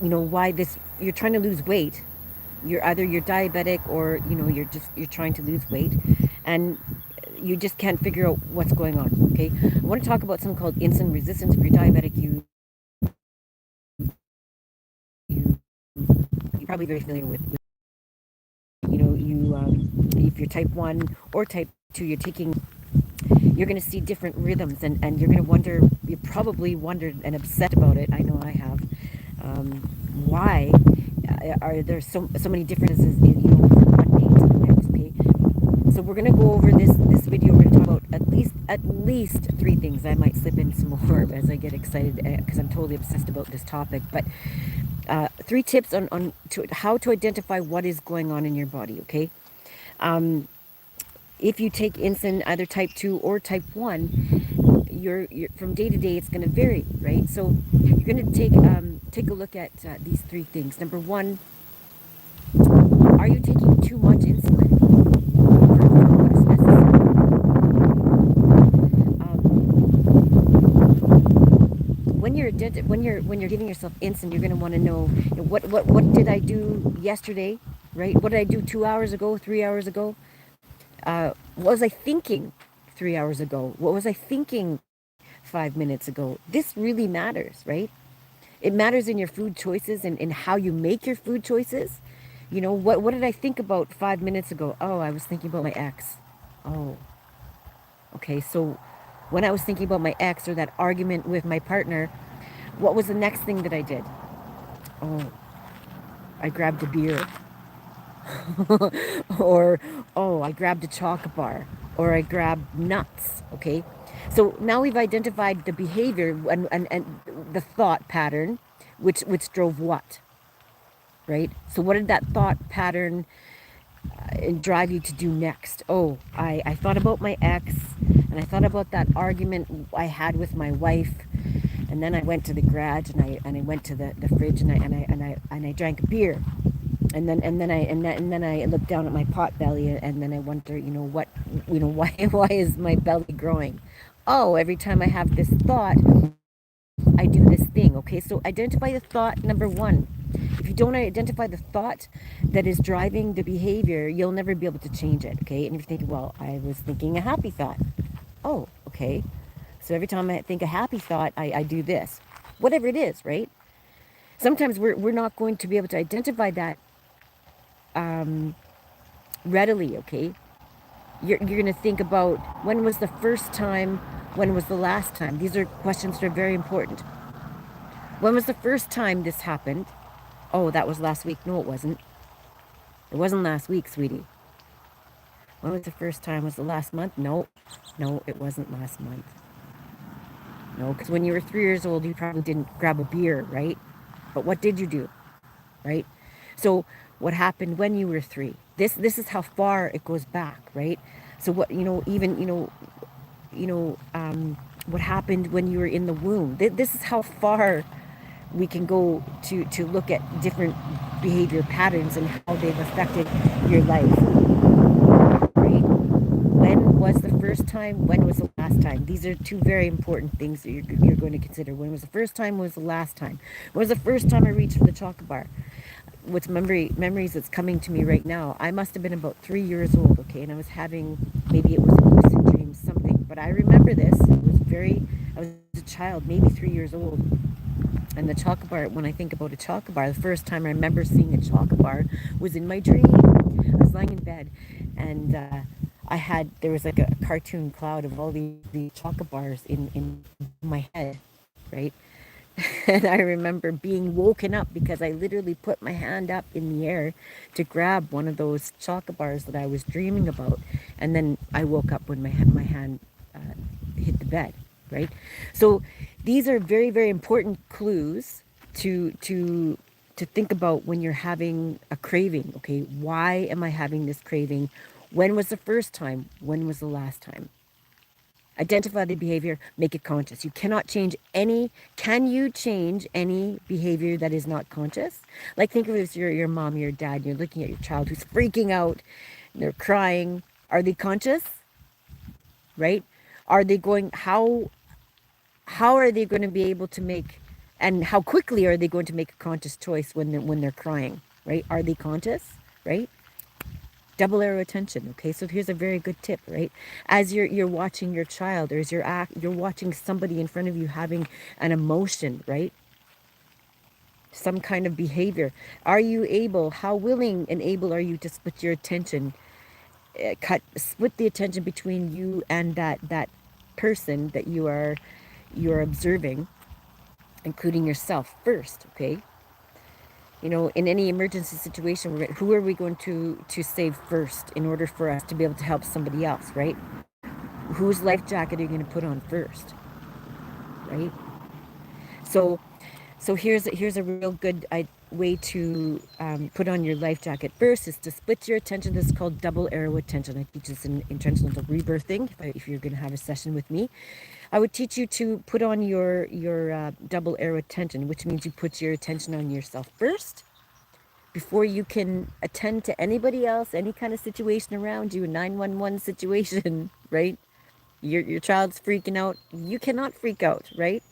why this, you're trying to lose weight. You're diabetic, or you're trying to lose weight, and you just can't figure out what's going on. Okay, I want to talk about something called insulin resistance. If you're diabetic, you're probably very familiar with if you're type 1 or type 2, you're going to see different rhythms, and you're going to wonder, you probably wondered and obsessed about it. I know I have. Why are there so many differences from one day to the next? Okay, so we're going to go over this video. We're going to talk about at least three things. I might slip in some more as I get excited, because I'm totally obsessed about this topic. But three tips on how to identify what is going on in your body. Okay, if you take insulin, either type 2 or type 1, you're from day to day, it's going to vary, right? So you're going to take a look at these three things. Number one, are you taking too much insulin for what is necessary? When you're giving yourself insulin, you're going to want to know, what did I do yesterday, right? What did I do 2 hours ago, 3 hours ago? What was I thinking 3 hours ago? What was I thinking 5 minutes ago? This really matters, right? It matters in your food choices, and in how you make your food choices. What did I think about 5 minutes ago? Oh, I was thinking about my ex. Oh, okay. So when I was thinking about my ex, or that argument with my partner, what was the next thing that I did? Oh, I grabbed a beer. Or, oh, I grabbed a chocolate bar, or I grabbed nuts. Okay, so now we've identified the behavior, and the thought pattern, which drove what, right? So what did that thought pattern drive you to do next? Oh, I thought about my ex, and I thought about that argument I had with my wife, and then I went to the garage, and I went to the fridge, and I drank a beer, and then I look down at my pot belly, and then I wonder, what, why is my belly growing? Oh, every time I have this thought, I do this thing. Okay, so identify the thought, number one. If you don't identify the thought that is driving the behavior, you'll never be able to change it. Okay, and if you're thinking, well, I was thinking a happy thought. Oh, okay. So every time I think a happy thought, I do this. Whatever it is, right? Sometimes we're not going to be able to identify that readily, okay? You're going to think about, when was the first time, when was the last time? These are questions that are very important. When was the first time this happened? Oh, that was last week. No, it wasn't. It wasn't last week, sweetie. When was the first time? Was it last month? No, no, it wasn't last month. No, because when you were 3 years old, you probably didn't grab a beer, right? But what did you do, right? So what happened when you were three? This is how far it goes back, right? So what, even, what happened when you were in the womb. This is how far we can go to look at different behavior patterns and how they've affected your life, right? When was the first time? When was the last time? These are two very important things that you're going to consider. When was the first time? When was the last time? When was the first time I reached for the chocolate bar? What's memories that's coming to me right now? I must have been about 3 years old, okay, and I was having, maybe it was a lucid dream, something, but I remember this. I was a child, maybe 3 years old, and the chocolate bar. When I think about a chocolate bar, the first time I remember seeing a chocolate bar was in my dream. I was lying in bed, and there was like a cartoon cloud of all these chocolate bars in my head, right? And I remember being woken up because I literally put my hand up in the air to grab one of those chocolate bars that I was dreaming about. And then I woke up when my hand hit the bed, right? So these are very, very important clues to think about when you're having a craving. Okay, why am I having this craving? When was the first time? When was the last time? Identify the behavior, make it conscious. You cannot change any, can you change any behavior that is not conscious? Like, think of it as your mom, your dad, you're looking at your child who's freaking out, they're crying. Are they conscious? Right? Are they going, how are they going to be able to make And how quickly are they going to make a conscious choice when they're crying, right? Are they conscious, right? Double arrow attention. Okay, so here's a very good tip, right? As you're watching your child, or as you're watching somebody in front of you having an emotion, right? Some kind of behavior. Are you able? How willing and able are you to split your attention? Split the attention between you and that person that you're observing, including yourself first. Okay, you know, in any emergency situation, who are we going to save first in order for us to be able to help somebody else, right? Whose life jacket are you going to put on first, right? So here's a real good way to put on your life jacket. First is to split your attention. This is called double arrow attention. I teach this in Transcendental Rebirthing. If you're going to have a session with me, I would teach you to put on your double arrow attention, which means you put your attention on yourself first before you can attend to anybody else, any kind of situation around you, a 911 situation, right? Your child's freaking out. You cannot freak out, right?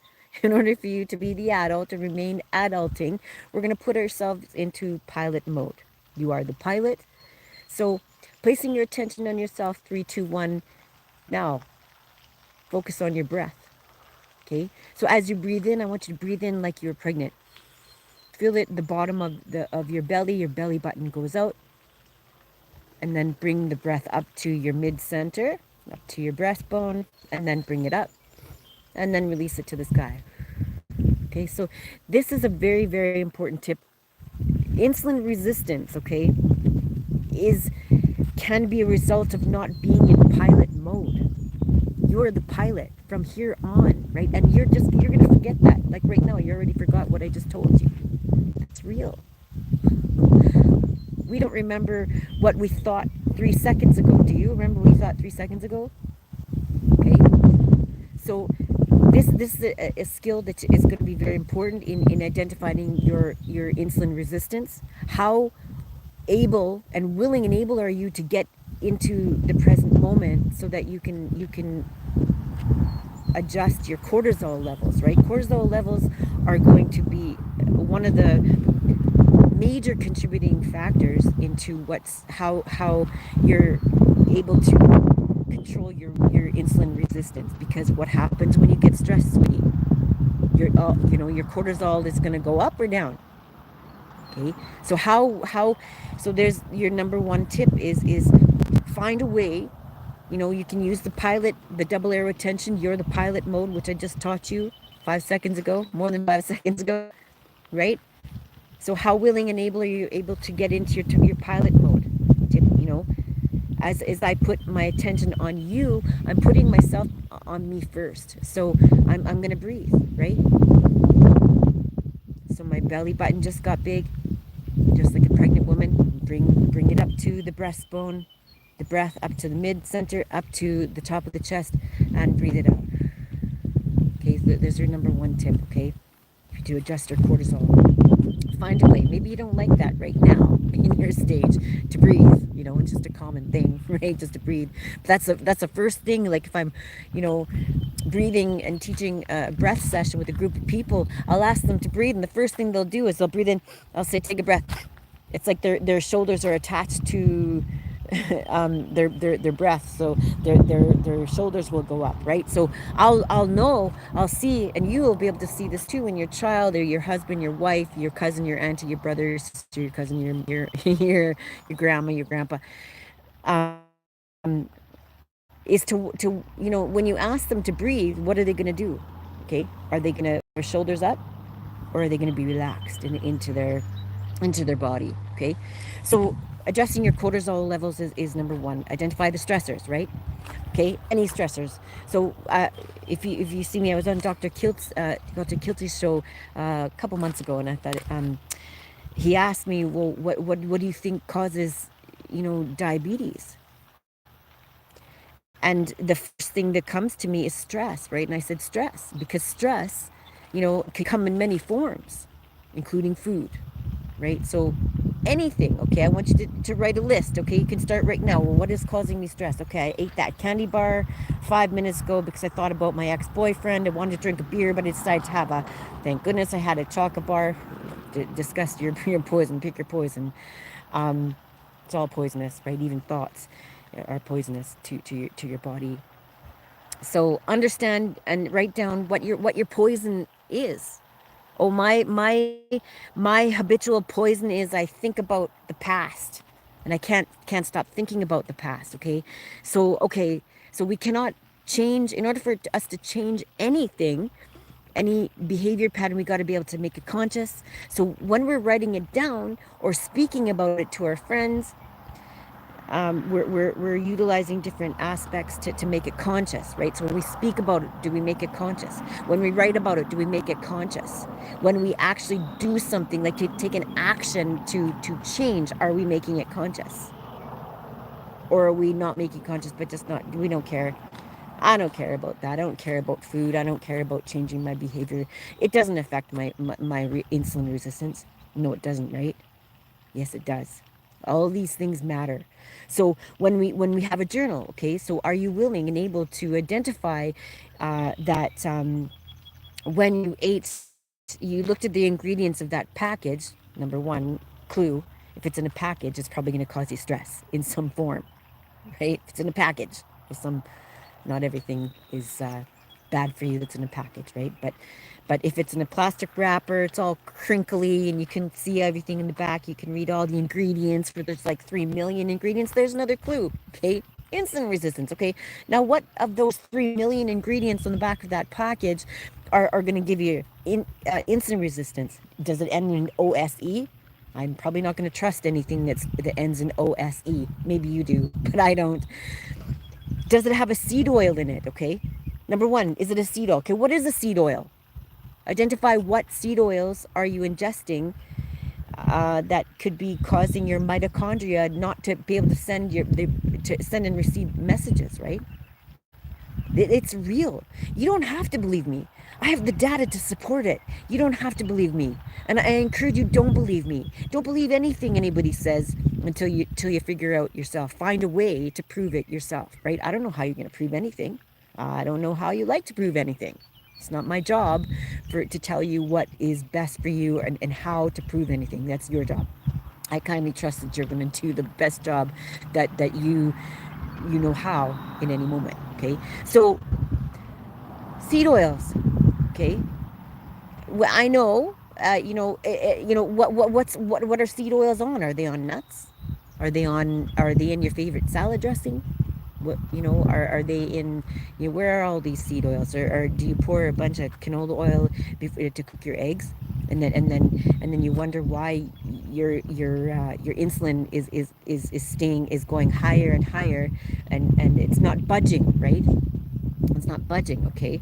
In order for you to be the adult and remain adulting, we're going to put ourselves into pilot mode. You are the pilot. So placing your attention on yourself, 3, 2, 1. Now, focus on your breath. Okay? So as you breathe in, I want you to breathe in like you're pregnant. Feel it, the bottom of your belly button goes out. And then bring the breath up to your mid-center, up to your breastbone, and then bring it up. And then release it to the sky. Okay, so this is a very, very important tip. Insulin resistance, okay, can be a result of not being in pilot mode. You're the pilot from here on, right? And you're gonna forget that. Like right now, you already forgot what I just told you. That's real. We don't remember what we thought 3 seconds ago. Do you remember what we thought 3 seconds ago? Okay. So this is a skill that is going to be very important in identifying your insulin resistance. How able and willing and able are you to get into the present moment so that you can adjust your cortisol levels, right? Cortisol levels are going to be one of the major contributing factors into how you're able to control your insulin resistance. Because what happens when you get stressed, sweetie? Your cortisol is going to go up or down. Okay, so so there's your number one tip is find a way. You know, you can use the double arrow attention. You're the pilot mode, which I just taught you 5 seconds ago, more than 5 seconds ago, right? So how willing and able are you able to get into your pilot mode? You know, as I put my attention on you, I'm putting myself on me first. So I'm going to breathe, right? So my belly button just got big, just like a pregnant woman. Bring it up to the breastbone, the breath up to the mid-center, up to the top of the chest, and breathe it out. Okay, so there's your number one tip, okay? To adjust your cortisol. Find a way. Maybe you don't like that right now in your stage to breathe. You know, it's just a common thing, right? Just to breathe. But that's the first thing. Like if I'm, breathing and teaching a breath session with a group of people, I'll ask them to breathe, and the first thing they'll do is they'll breathe in. I'll say, take a breath. It's like their shoulders are attached to their breath, so their shoulders will go up, right? So I'll see, and you will be able to see this too when your child or your husband, your wife, your cousin, your auntie, your brother, your sister, your cousin, your grandma, your grandpa, is to when you ask them to breathe, what are they going to do? Okay, are they going to their shoulders up, or are they going to be relaxed into their body? Okay, so adjusting your cortisol levels is number one. Identify the stressors, right? Okay, any stressors. So if you see me, I was on Dr. Kilt's show a couple months ago, and I thought he asked me, well, what do you think causes diabetes? And the first thing that comes to me is stress, right? And I said stress, because stress, can come in many forms, including food, right? So anything, okay? I want you to write a list, okay? You can start right now. Well, what is causing me stress? Okay, I ate that candy bar 5 minutes ago because I thought about my ex-boyfriend. I wanted to drink a beer, but I decided to have a, thank goodness I had a chocolate bar. Discuss your poison, pick your poison. Um, it's all poisonous, right? Even thoughts are poisonous to your body. So understand and write down what your poison is. Oh, my habitual poison is I think about the past, and I can't stop thinking about the past. Okay, so we cannot change. In order for us to change anything, any behavior pattern, we got to be able to make it conscious. So when we're writing it down or speaking about it to our friends, we're utilizing different aspects to make it conscious, right? So when we speak about it, do we make it conscious? When we write about it, do we make it conscious? When we actually do something, like to take an action to change, are we making it conscious? Or are we not making conscious, but just not, we don't care. I don't care about that. I don't care about food. I don't care about changing my behavior. It doesn't affect my insulin resistance. No, it doesn't, right? Yes, it does. All these things matter. So when we have a journal, okay, so are you willing and able to identify that when you ate, you looked at the ingredients of that package, number one, clue, if it's in a package, it's probably going to cause you stress in some form, right? If it's in a package, there's some, not everything is bad for you that's in a package, right? But if it's in a plastic wrapper, it's all crinkly and you can see everything in the back. You can read all the ingredients. For there's like 3 million ingredients. There's another clue. Okay, insulin resistance. Okay, now what of those 3 million ingredients on the back of that package are going to give you insulin resistance? Does it end in OSE? I'm probably not going to trust anything that ends in OSE. Maybe you do, but I don't. Does it have a seed oil in it? Okay. Number one, is it a seed oil? Okay, what is a seed oil? Identify what seed oils are you ingesting that could be causing your mitochondria not to be able to to send and receive messages, right? It's real. You don't have to believe me. I have the data to support it. You don't have to believe me. And I encourage you, don't believe me. Don't believe anything anybody says until you figure out yourself. Find a way to prove it yourself, right? I don't know how you're going to prove anything. I don't know how you like to prove anything. It's not my job to tell you what is best for you and how to prove anything. That's your job. I kindly trust that you're going to do the best job that you know how in any moment. Okay, so seed oils. Okay, well, I know. What are seed oils on? Are they on nuts? Are they in your favorite salad dressing? What, are they in, where are all these seed oils? Or do you pour a bunch of canola oil to cook your eggs, and then you wonder why your insulin is going higher and higher, and it's not budging, right? It's not budging, okay?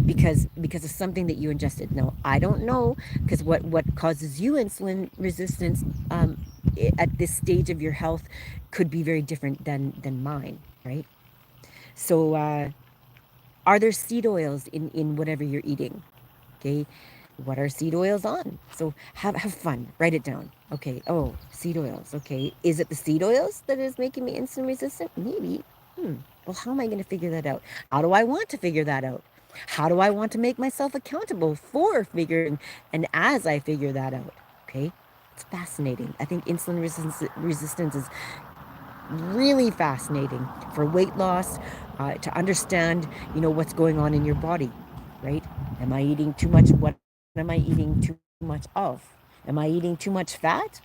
Because of something that you ingested. Now, I don't know, because what causes you insulin resistance at this stage of your health could be very different than mine, right? So are there seed oils in whatever you're eating? Okay, what are seed oils on? So have fun, write it down. Okay, oh, seed oils. Okay, is it the seed oils that is making me insulin resistant? Maybe. Well, how am I going to figure that out? How do I want to figure that out? How do I want to make myself accountable for figuring, and as I figure that out? Okay, it's fascinating. I think insulin resistance is really fascinating for weight loss, to understand, what's going on in your body, right? Am I eating too much? What am I eating too much of? Am I eating too much fat?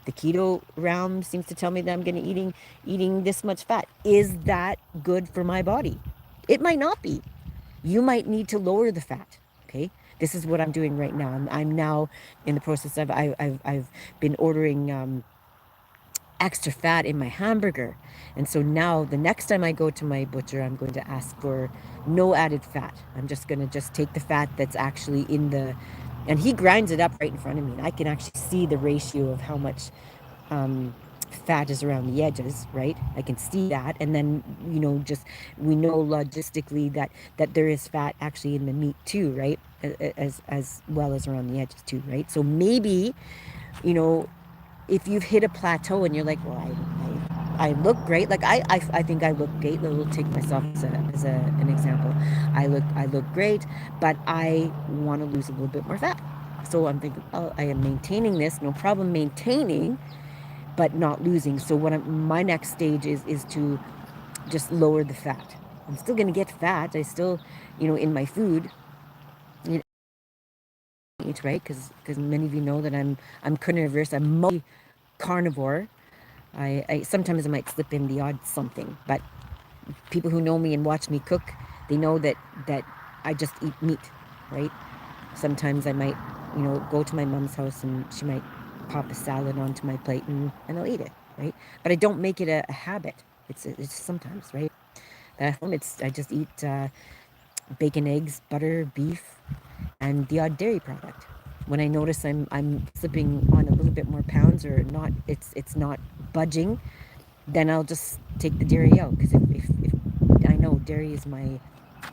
The keto realm seems to tell me that I'm going to eating this much fat. Is that good for my body? It might not be. You might need to lower the fat. Okay, this is what I'm doing right now. I'm now in the process of I've been ordering extra fat in my hamburger. And so now the next time I go to my butcher, I'm going to ask for no added fat. I'm just going to just take the fat that's actually in the, and he grinds it up right in front of me. And I can actually see the ratio of how much fat is around the edges, right? I can see that. And then, just, we know logistically that there is fat actually in the meat too, right? As well as around the edges too, right? So maybe, you know, if you've hit a plateau and you're like, well, I look great. Like I think I look great. We'll take myself an example. I look great, but I want to lose a little bit more fat. So I'm thinking, oh, I am maintaining this, no problem maintaining, but not losing. So my next stage is to just lower the fat. I'm still gonna get fat. I still, in my food, eat right, because many of you know that I'm carnivorous. I'm mostly carnivore. I sometimes I might slip in the odd something, but people who know me and watch me cook, they know that I just eat meat, right? Sometimes I might, go to my mom's house and she might pop a salad onto my plate and I'll eat it, right? But I don't make it a habit. It's sometimes, right? But at home, I just eat bacon, eggs, butter, beef, and the odd dairy product. When I notice I'm slipping on a little bit more pounds or not, it's not budging, then I'll just take the dairy out, because if I know dairy is my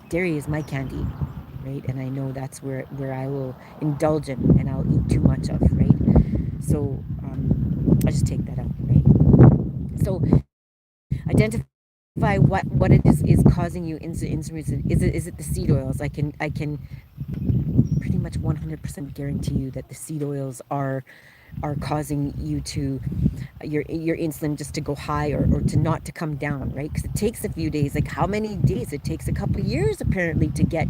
candy, right? And I know that's where I will indulge in and I'll eat too much of, right? So I just take that out, right? So identify what it is causing you insulin resistance. Is it the seed oils? I can pretty much 100% guarantee you that the seed oils are causing you to your insulin just to go high, or to not to come down, right? Because it takes a few days. Like, how many days? It takes a couple of years apparently to get,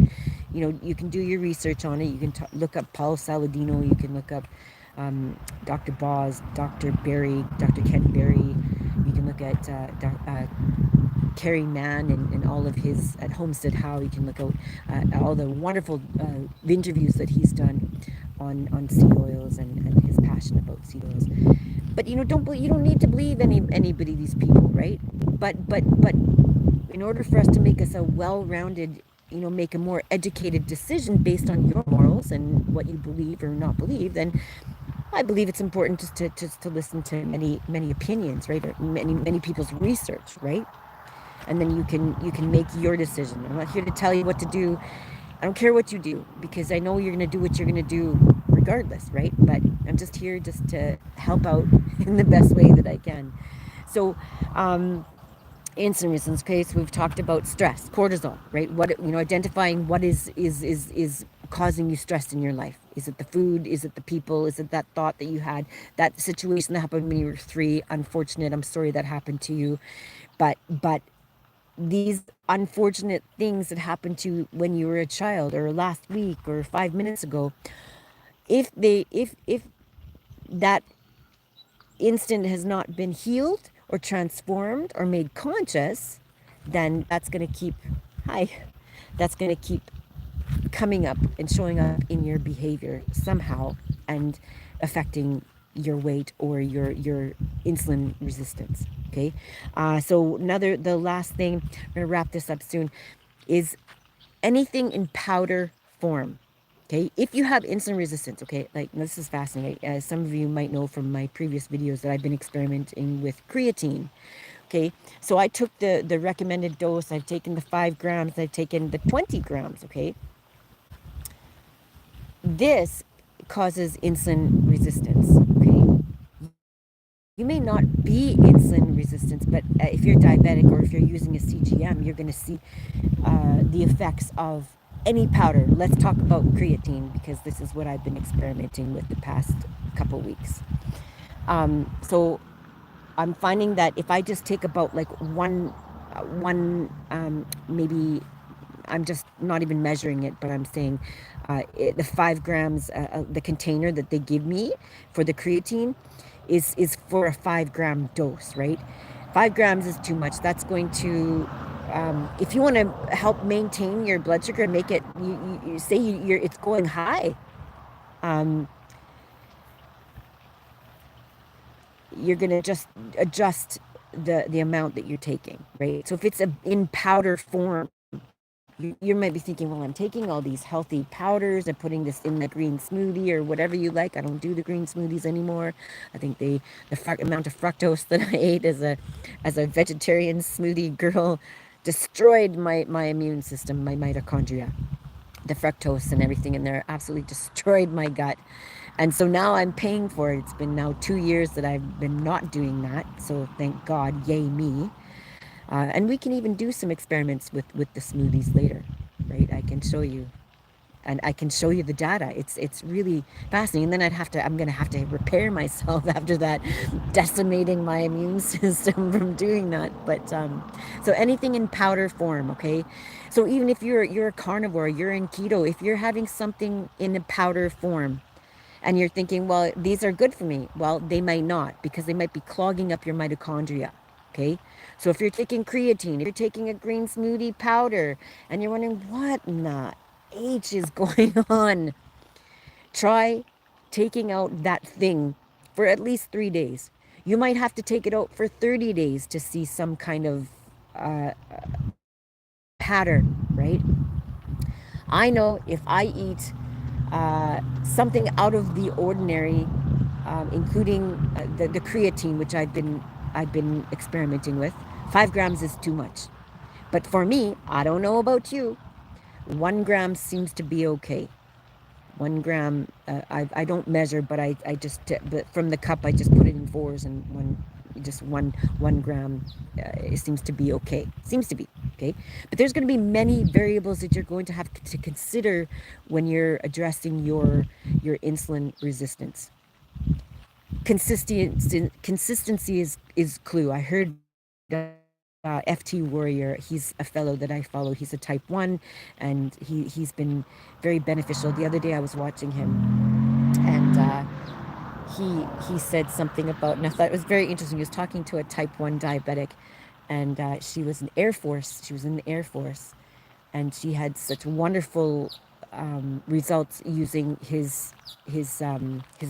you can do your research on it. You can look up Paul Saladino. You can look up Dr. Boz, Dr. Berry, Dr. Ken Berry. You can look at Kerry Mann and all of his at Homestead How. You can look out all the wonderful interviews that he's done on seed oils and his passion about seed oils. But you don't need to believe anybody, these people, right? But in order for us to make us a well-rounded, make a more educated decision based on your morals and what you believe or not believe, then I believe it's important just to listen to many opinions, right? Or many people's research, right? And then you can make your decision. I'm not here to tell you what to do. I don't care what you do, because I know you're going to do what you're going to do regardless, right? But I'm just here just to help out in the best way that I can. So, insulin resistance. Okay, so we've talked about stress, cortisol, right? Identifying what is causing you stress in your life. Is it the food? Is it the people? Is it that thought that you had? That situation that happened when you were 3? Unfortunate. I'm sorry that happened to you, but these unfortunate things that happened to you when you were a child, or last week, or 5 minutes ago, if that instant has not been healed or transformed or made conscious, then that's going to keep that's going to keep coming up and showing up in your behavior somehow, and affecting your weight or your insulin resistance. Okay, so the last thing, I'm gonna wrap this up soon, is anything in powder form. Okay, if you have insulin resistance, okay, like, this is fascinating. As some of you might know from my previous videos, that I've been experimenting with creatine. Okay, so I took the recommended dose. I've taken the 5 grams. I've taken the 20 grams. Okay, this causes insulin resistance. Okay, you may not be insulin resistant, but if you're diabetic or if you're using a CGM, you're going to see the effects of any powder. Let's talk about creatine, because this is what I've been experimenting with the past couple weeks. So I'm finding that if I just take about like one maybe, I'm just not even measuring it, but I'm saying the 5 grams, the container that they give me for the creatine is for a 5-gram dose, right? 5 grams is too much. That's going to, if you want to help maintain your blood sugar and make it, you say it's going high, you're going to just adjust the amount that you're taking, right? So if it's in powder form, you might be thinking, well, I'm taking all these healthy powders and putting this in the green smoothie or whatever you like. I don't do the green smoothies anymore. I think the amount of fructose that I ate as a vegetarian smoothie girl destroyed my immune system, my mitochondria. The fructose and everything in there absolutely destroyed my gut. And so now I'm paying for it. It's been now 2 years that I've been not doing that. So thank God, yay me. And we can even do some experiments with the smoothies later, right? I can show you, and I can show you the data. It's really fascinating. And then I'm gonna have to repair myself after that, decimating my immune system from doing that. But so anything in powder form, okay. So even if you're a carnivore, you're in keto, if you're having something in a powder form, and you're thinking, well, these are good for me. Well, they might not, because they might be clogging up your mitochondria. Okay. So if you're taking creatine, if you're taking a green smoothie powder, and you're wondering what in the H is going on, try taking out that thing for at least 3 days. You might have to take it out for 30 days to see some kind of uh, pattern, right? I know if I eat something out of the ordinary, including the creatine, which I've been experimenting with. 5 grams is too much, but for me, I don't know about you. 1 gram seems to be okay. 1 gram, I don't measure, but I just but from the cup I just put it in fours, and just one gram, it seems to be okay. Seems to be okay, but there's going to be many variables that you're going to have to consider when you're addressing your insulin resistance. Consistency is clue. I heard FT Warrior. He's a fellow that I follow. He's a type 1, and he's been very beneficial. The other day I was watching him, and he said something about, and I thought it was very interesting. He was talking to a type 1 diabetic, and she was in Air Force. She was in the Air Force, and she had such wonderful results using his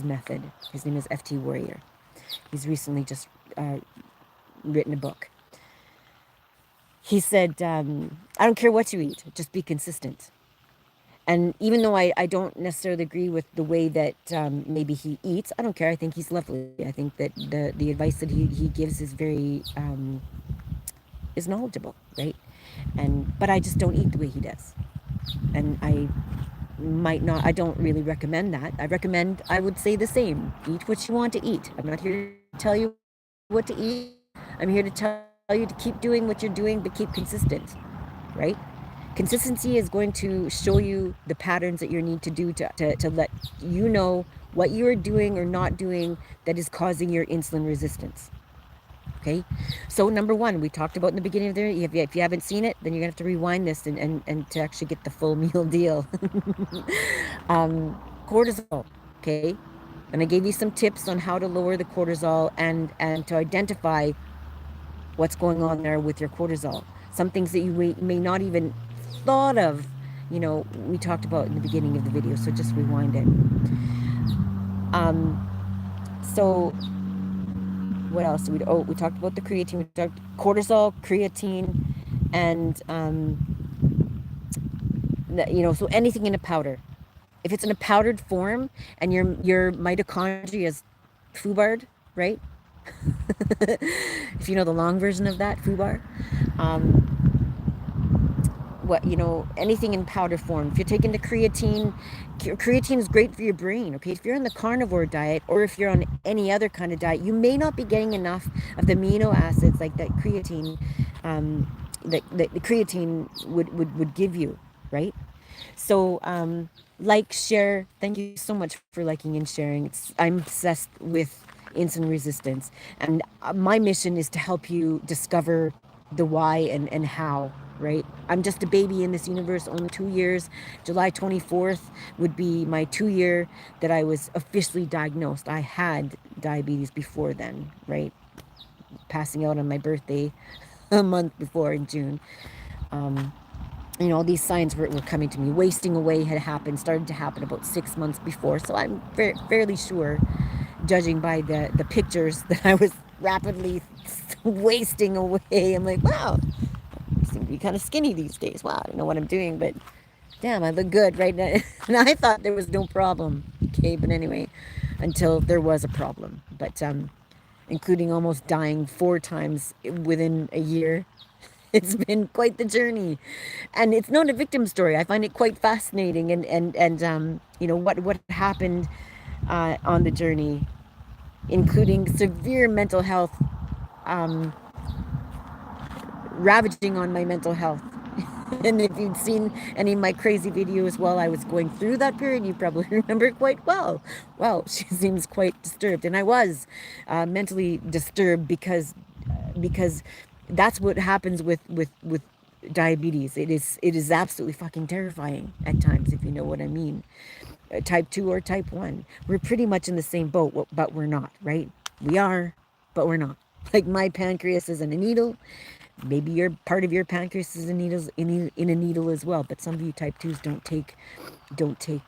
method. His name is FT Warrior. He's recently just written a book. He said, I don't care what you eat, just be consistent. And even though I don't necessarily agree with the way that maybe he eats, I don't care. I think he's lovely. I think that the advice that he gives is very is knowledgeable, right? But I just don't eat the way he does. And I don't really recommend that. I would say the same. Eat what you want to eat. I'm not here to tell you what to eat. I'm here to tell you to keep doing what you're doing, but keep consistent, right? Consistency is going to show you the patterns that you need to do to let you know what you are doing or not doing that is causing your insulin resistance. Okay, so number one, we talked about in the beginning of the video. If you haven't seen it, then you're gonna have to rewind this and to actually get the full meal deal. Cortisol, okay, and I gave you some tips on how to lower the cortisol and to identify what's going on there with your cortisol. Some things that you may not even thought of, we talked about in the beginning of the video. So just rewind it. So what else do we talked about the creatine, we talked cortisol, creatine, and so anything in a powder. If it's in a powdered form and your mitochondria is foobarred, right? If you know the long version of that, foobar. Anything in powder form. If you're taking the creatine is great for your brain. Okay, if you're on the carnivore diet, or if you're on any other kind of diet, you may not be getting enough of the amino acids like that creatine, that the creatine would give you, right? So like, share. Thank you so much for liking and sharing. I'm obsessed with insulin resistance, and my mission is to help you discover the why and how, right? I'm just a baby in this universe, only 2 years. July 24th would be my 2 year that I was officially diagnosed. I had diabetes before then, right? Passing out on my birthday a month before in June. These signs were coming to me. Wasting away started to happen about 6 months before. So I'm fairly sure, judging by the pictures, that I was rapidly wasting away. I'm like, wow, I seem to be kind of skinny these days. Wow, I don't know what I'm doing, but damn, I look good right now. And I thought there was no problem. Okay, but anyway, until there was a problem. But including almost dying 4 times within a year. It's been quite the journey, and it's not a victim story. I find it quite fascinating, and what happened on the journey, including severe mental health, um, ravaging on my mental health. And if you'd seen any of my crazy videos while I was going through that period, you probably remember quite well. Well, she seems quite disturbed, and I was mentally disturbed because that's what happens with diabetes. It is absolutely fucking terrifying at times, if you know what I mean. Type 2 or type 1. We're pretty much in the same boat, but we're not, right? We are, but we're not. Like my pancreas is in a needle. Maybe your part of your pancreas is in a needle as well. But some of you type 2s don't take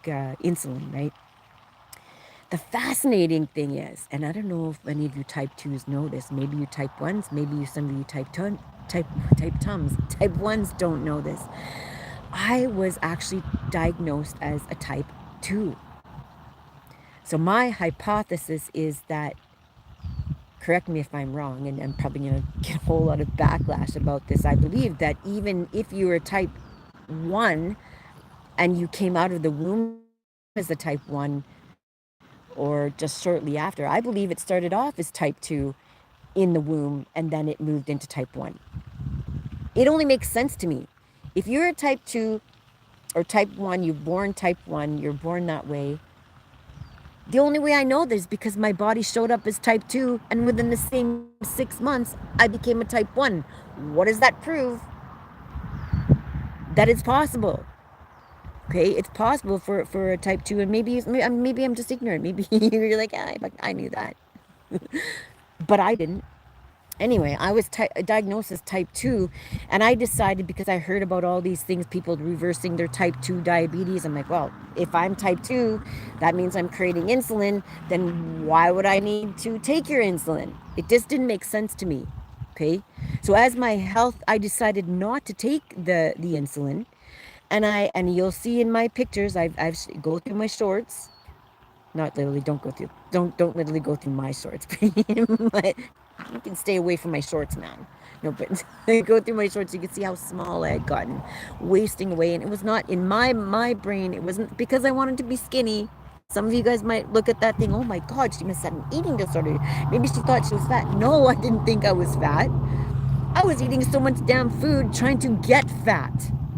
insulin, right? The fascinating thing is, and I don't know if any of you type 2s know this, maybe you type 1s, maybe some of you type 1s don't know this. I was actually diagnosed as a type 2. So my hypothesis is that, correct me if I'm wrong, and I'm probably going to get a whole lot of backlash about this. I believe that even if you were type 1 and you came out of the womb as a type 1 or just shortly after, I believe it started off as type 2 in the womb and then it moved into type 1. It only makes sense to me. If you're a type 2 or type 1, you're born type 1, you're born that way. The only way I know this is because my body showed up as type 2, and within the same 6 months, I became a type 1. What does that prove? That it's possible. Okay, it's possible for a type 2, and maybe I'm just ignorant. Maybe you're like, I knew that. But I didn't. Anyway, I was diagnosed as type 2, and I decided, because I heard about all these things, people reversing their type 2 diabetes. I'm like, well, if I'm type 2, that means I'm creating insulin. Then why would I need to take your insulin? It just didn't make sense to me. Okay, so as my health, I decided not to take the insulin, and you'll see in my pictures, I've go through my shorts. Not literally, don't literally go through my shorts. But you can stay away from my shorts, man. No, but go through my shorts, you can see how small I had gotten, wasting away. And it was not in my brain. It wasn't because I wanted to be skinny. Some of you guys might look at that thing, oh my God, she must have an eating disorder. Maybe she thought she was fat. No, I didn't think I was fat. I was eating so much damn food trying to get fat.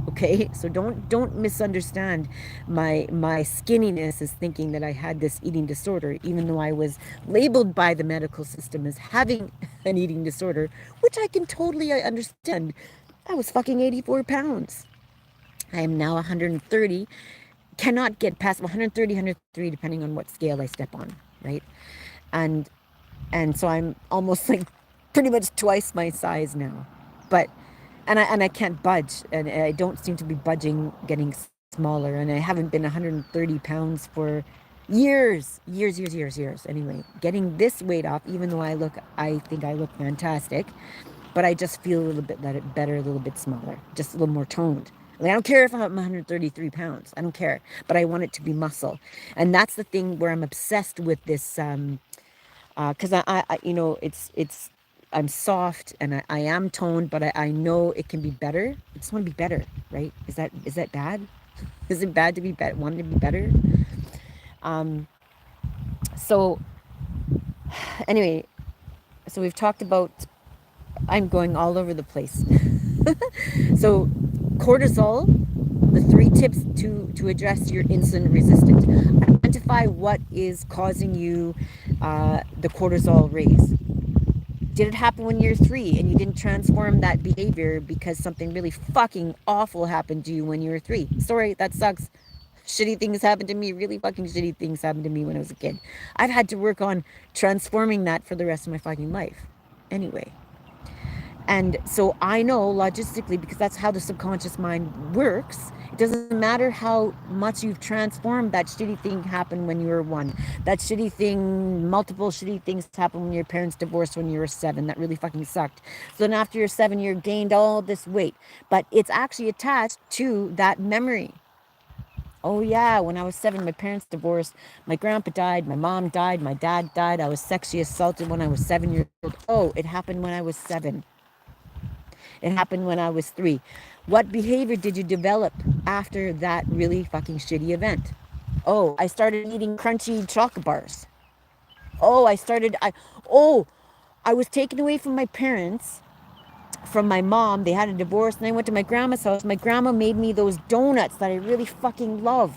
Okay, so don't misunderstand my skinniness as thinking that I had this eating disorder, even though I was labeled by the medical system as having an eating disorder, which I can totally understand. I was fucking 84 pounds. I am now 130. Cannot get past 130, 103, depending on what scale I step on, right? And so I'm almost like pretty much twice my size now. But and I can't budge, and I don't seem to be budging, getting smaller, and I haven't been 130 pounds for years. Anyway, getting this weight off, even though I think I look fantastic, but I just feel a little bit better, a little bit smaller, just a little more toned. Like, I don't care if I'm 133 pounds. I don't care, but I want it to be muscle, and that's the thing where I'm obsessed with this. Because I it's I'm soft and I am toned, but I know it can be better. I just want to be better, right? Is that bad? Is it bad to be better? Want to be better? Um, so anyway, so we've talked about. I'm going all over the place. So cortisol, the 3 tips to address your insulin resistance. Identify what is causing you the cortisol raise. Did it happen when you're 3 and you didn't transform that behavior because something really fucking awful happened to you when you were 3? Sorry, that sucks. Shitty things happened to me. Really fucking shitty things happened to me when I was a kid. I've had to work on transforming that for the rest of my fucking life. Anyway. And so I know logistically, because that's how the subconscious mind works, it doesn't matter how much you've transformed. That shitty thing happened when you were 1. That shitty thing, multiple shitty things happened when your parents divorced when you were 7. That really fucking sucked. So then after you're 7, you gained all this weight. But it's actually attached to that memory. Oh yeah, when I was 7, my parents divorced. My grandpa died. My mom died. My dad died. I was sexually assaulted when I was 7 years old. Oh, it happened when I was 7. It happened when I was 3. What behavior did you develop after that really fucking shitty event? Oh, I started eating crunchy chocolate bars. Oh, oh, I was taken away from my parents, from my mom. They had a divorce, and I went to my grandma's house. My grandma made me those donuts that I really fucking love.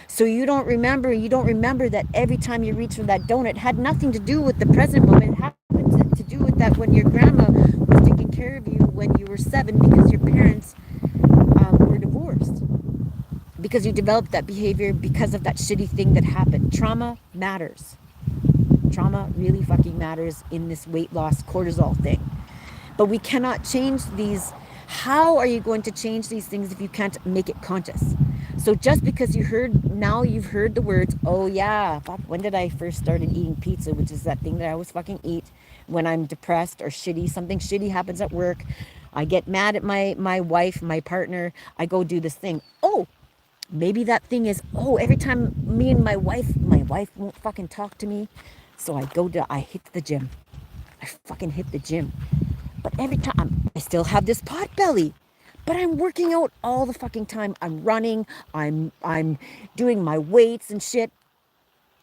So you don't remember that every time you reach for that donut, it had nothing to do with the present moment. It had to do with that when your grandma was taking care of you when you were 7 because your parents were divorced. Because you developed that behavior because of that shitty thing that happened. Trauma matters. Trauma really fucking matters in this weight loss cortisol thing. But we cannot change these. How are you going to change these things if you can't make it conscious? So just because you've heard the words, oh yeah, fuck, when did I first started eating pizza, which is that thing that I always fucking eat when I'm depressed or shitty, something shitty happens at work. I get mad at my wife, my partner, I go do this thing. Oh, maybe that thing is, oh, every time me and my wife won't fucking talk to me. So I hit the gym. I fucking hit the gym. But every time I still have this pot belly. But I'm working out all the fucking time. I'm running. I'm doing my weights and shit.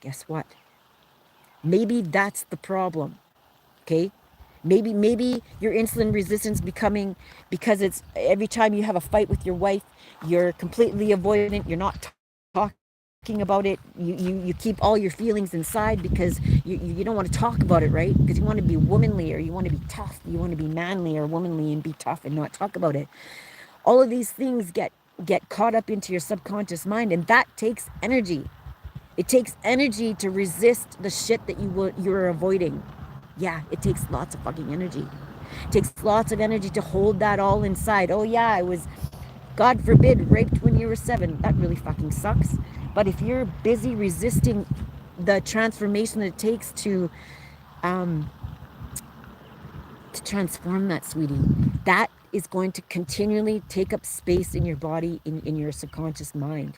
Guess what? Maybe that's the problem. Okay? Maybe your insulin resistance becoming because it's every time you have a fight with your wife, you're completely avoidant. You're not talking about it. You keep all your feelings inside because you don't want to talk about it, right? Because you want to be womanly or you want to be tough. You want to be manly or womanly and be tough and not talk about it. All of these things get caught up into your subconscious mind, and that takes energy. It takes energy to resist the shit that you're avoiding. Yeah, it takes lots of fucking energy. It takes lots of energy to hold that all inside. Oh yeah, I was, God forbid, raped when you were 7. That really fucking sucks. But if you're busy resisting the transformation that it takes to transform that, sweetie, that is going to continually take up space in your body, in your subconscious mind.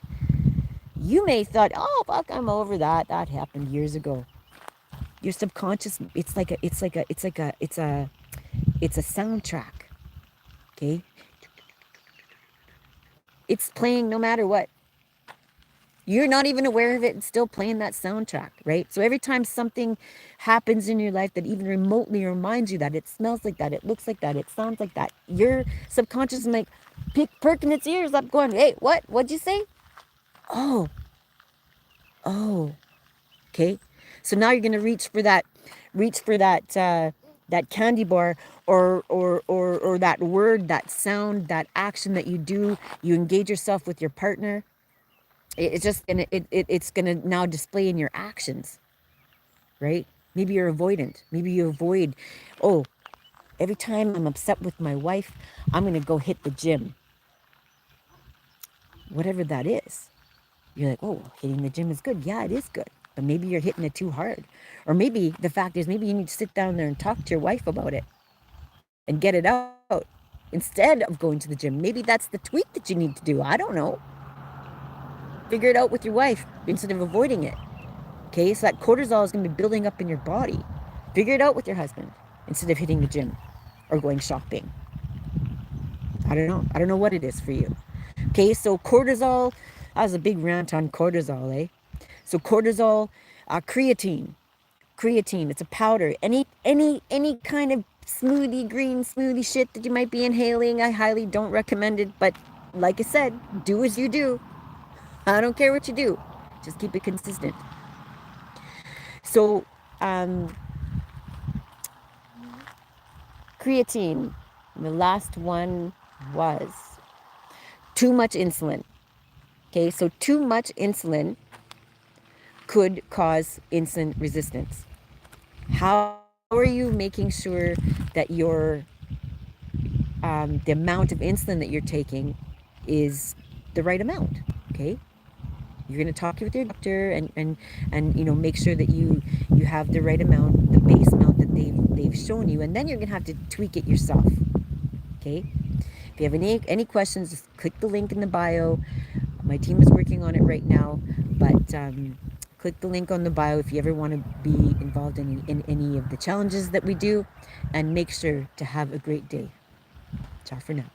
You may thought, oh fuck, I'm over that. That happened years ago. Your subconscious, it's a soundtrack. Okay? It's playing no matter what. You're not even aware of it and still playing that soundtrack, right? So every time something happens in your life that even remotely reminds you that it smells like that, it looks like that, it sounds like that, your subconscious is like perking its ears up going, hey, what? What'd you say? Oh, okay. So now you're going to reach for that candy bar or that word, that sound, that action that you do. You engage yourself with your partner. It's just it's gonna now display in your actions, right? Maybe you're avoidant. Maybe you avoid, oh, every time I'm upset with my wife, I'm gonna go hit the gym. Whatever that is. You're like, oh, hitting the gym is good. Yeah, it is good. But maybe you're hitting it too hard. Or maybe the fact is maybe you need to sit down there and talk to your wife about it and get it out instead of going to the gym. Maybe that's the tweak that you need to do. I don't know. Figure it out with your wife instead of avoiding it. Okay, so that cortisol is going to be building up in your body. Figure it out with your husband instead of hitting the gym or going shopping. I don't know. I don't know what it is for you. Okay, so cortisol, that was a big rant on cortisol, eh? So cortisol, creatine. Creatine, it's a powder. Any kind of green smoothie shit that you might be inhaling, I highly don't recommend it. But like I said, do as you do. I don't care what you do. Just keep it consistent. So, creatine. The last one was too much insulin. Okay, so too much insulin could cause insulin resistance. How are you making sure that your the amount of insulin that you're taking is the right amount? Okay, you're going to talk with your doctor and make sure that you have the right amount, the base amount that they've shown you, and then you're going to have to tweak it yourself. Okay, if you have any questions, just click the link in the bio. My team is working on it right now, but click the link on the bio if you ever want to be involved in any of the challenges that we do, and make sure to have a great day. Ciao for now.